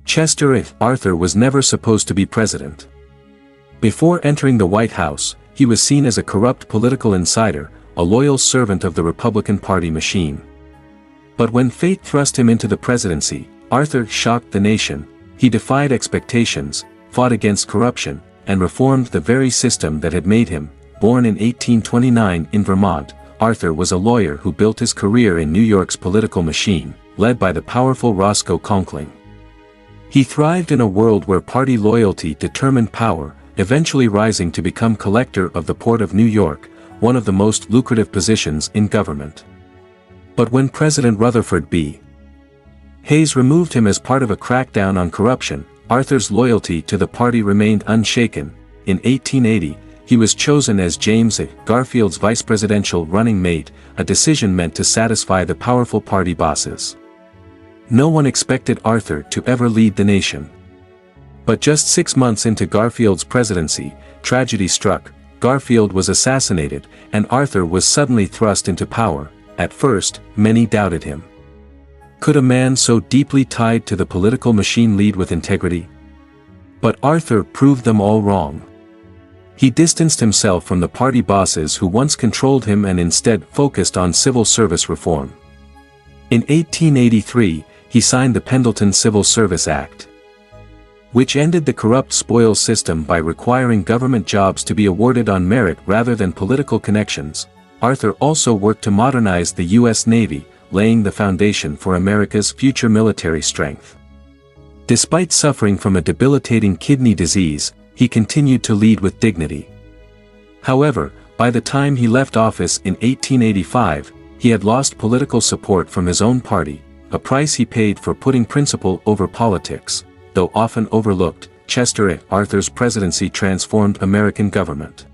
Chester Arthur was never supposed to be president. Before entering the White House, he was seen as a corrupt political insider, a loyal servant of the Republican Party machine. But when fate thrust him into the presidency, Arthur shocked the nation. He defied expectations, fought against corruption, and reformed the very system that had made him. Born in 1829 in Vermont, Arthur was a lawyer who built his career in New York's political machine, led by the powerful Roscoe Conkling. He thrived in a world where party loyalty determined power, eventually rising to become collector of the Port of New York, one of the most lucrative positions in government. But when President Rutherford B. Hayes removed him as part of a crackdown on corruption, Arthur's loyalty to the party remained unshaken. In 1880, he was chosen as James Garfield's vice presidential running mate, a decision meant to satisfy the powerful party bosses. No one expected Arthur to ever lead the nation. But just 6 months into Garfield's presidency, tragedy struck. Garfield was assassinated, and Arthur was suddenly thrust into power. At first, many doubted him. Could a man so deeply tied to the political machine lead with integrity? But Arthur proved them all wrong. He distanced himself from the party bosses who once controlled him and instead focused on civil service reform. In 1883, he signed the Pendleton Civil Service Act, which ended the corrupt spoils system by requiring government jobs to be awarded on merit rather than political connections. Arthur also worked to modernize the U.S. Navy, laying the foundation for America's future military strength. Despite suffering from a debilitating kidney disease, he continued to lead with dignity. However, by the time he left office in 1885, he had lost political support from his own party, a price he paid for putting principle over politics. Though often overlooked, Chester Arthur's presidency transformed American government.